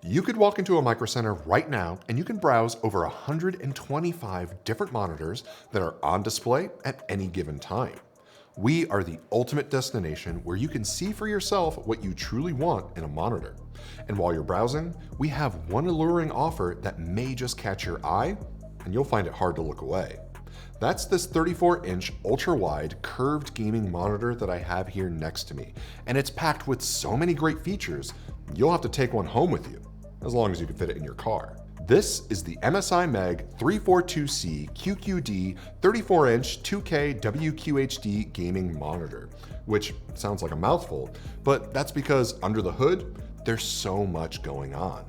You could walk into a microcenter right now and you can browse over 125 different monitors that are on display at any given time. We are the ultimate destination where you can see for yourself what you truly want in a monitor. And while you're browsing, we have one alluring offer that may just catch your eye, and you'll find it hard to look away. That's this 34-inch ultra-wide curved gaming monitor that I have here next to me, and it's packed with so many great features, you'll have to take one home with you, as long as you can fit it in your car. This is the MSI MEG 342C QQD 34-inch 2K WQHD gaming monitor, which sounds like a mouthful, but that's because under the hood, there's so much going on.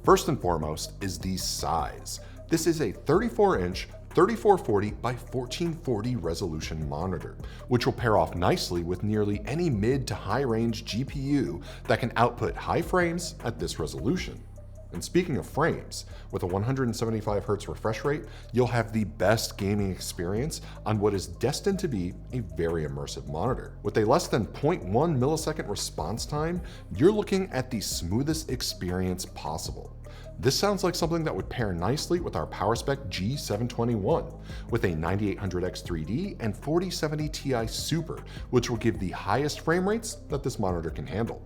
First and foremost is the size. This is a 34-inch 3440 by 1440 resolution monitor, which will pair off nicely with nearly any mid to high range GPU that can output high frames at this resolution. And speaking of frames, with a 175Hz refresh rate, you'll have the best gaming experience on what is destined to be a very immersive monitor. With a less than 0.1 millisecond response time, you're looking at the smoothest experience possible. This sounds like something that would pair nicely with our PowerSpec G721, with a 9800X 3D and 4070 Ti Super, which will give the highest frame rates that this monitor can handle.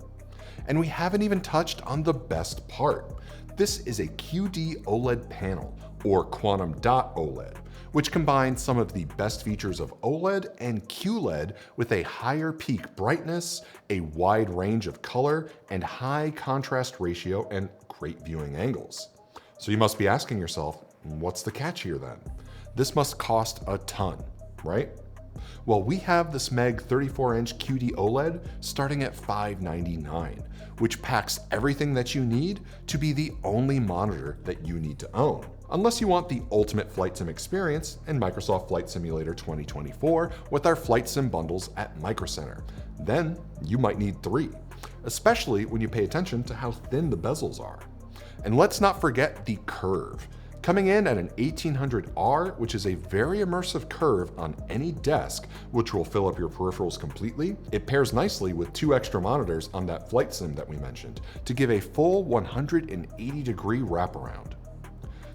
And we haven't even touched on the best part. This is a QD-OLED panel, or quantum dot OLED, which combines some of the best features of OLED and QLED with a higher peak brightness, a wide range of color, and high contrast ratio and great viewing angles. So you must be asking yourself, what's the catch here then? This must cost a ton, right? Well, we have this MEG 34-inch QD-OLED starting at $599, which packs everything that you need to be the only monitor that you need to own. Unless you want the ultimate flight sim experience in Microsoft Flight Simulator 2024 with our flight sim bundles at Microcenter, then you might need 3, especially when you pay attention to how thin the bezels are. And let's not forget the curve. Coming in at an 1800R, which is a very immersive curve on any desk, which will fill up your peripherals completely, it pairs nicely with 2 extra monitors on that flight sim that we mentioned to give a full 180-degree wraparound.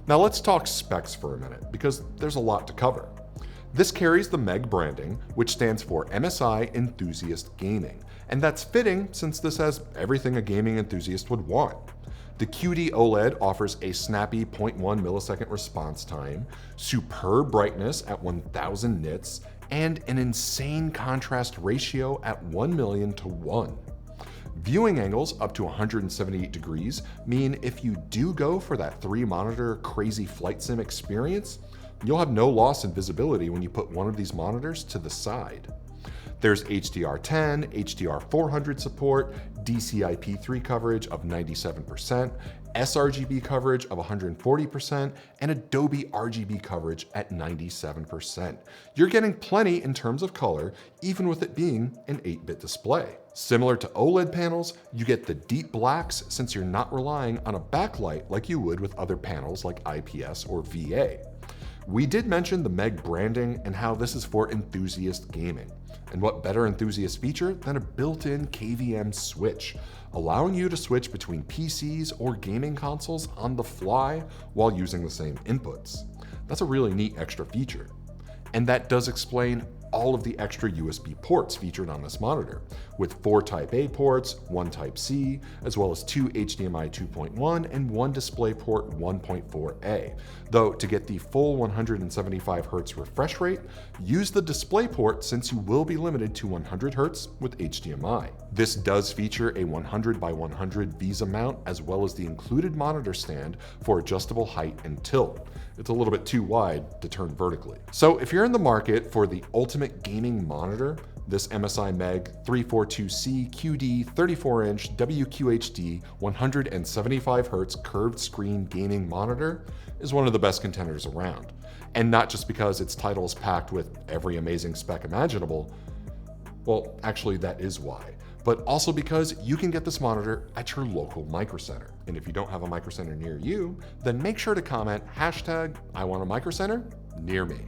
Now let's talk specs for a minute, because there's a lot to cover. This carries the MEG branding, which stands for MSI Enthusiast Gaming, and that's fitting since this has everything a gaming enthusiast would want. The QD-OLED offers a snappy 0.1 millisecond response time, superb brightness at 1000 nits, and an insane contrast ratio at 1,000,000 to 1. Viewing angles up to 178 degrees mean if you do go for that 3-monitor crazy flight sim experience, you'll have no loss in visibility when you put one of these monitors to the side. There's HDR10, HDR400 support, DCI-P3 coverage of 97%, sRGB coverage of 140%, and Adobe RGB coverage at 97%. You're getting plenty in terms of color, even with it being an 8-bit display. Similar to OLED panels, you get the deep blacks since you're not relying on a backlight like you would with other panels like IPS or VA. We did mention the MEG branding and how this is for enthusiast gaming. And what better enthusiast feature than a built-in KVM switch, allowing you to switch between PCs or gaming consoles on the fly while using the same inputs. That's a really neat extra feature. And that does explain all of the extra USB ports featured on this monitor, with 4 Type-A ports, 1 Type-C, as well as 2 HDMI 2.1 and 1 DisplayPort 1.4a. Though to get the full 175Hz refresh rate, use the DisplayPort since you will be limited to 100Hz with HDMI. This does feature a 100 by 100 VESA mount as well as the included monitor stand for adjustable height and tilt. It's a little bit too wide to turn vertically. So if you're in the market for the ultimate gaming monitor, this MSI MEG 342C QD 34-inch WQHD 175Hz curved screen gaming monitor is one of the best contenders around. And not just because its title is packed with every amazing spec imaginable, well, actually that is why, but also because you can get this monitor at your local microcenter. And if you don't have a microcenter near you, then make sure to comment #IWantAMicrocenter near me.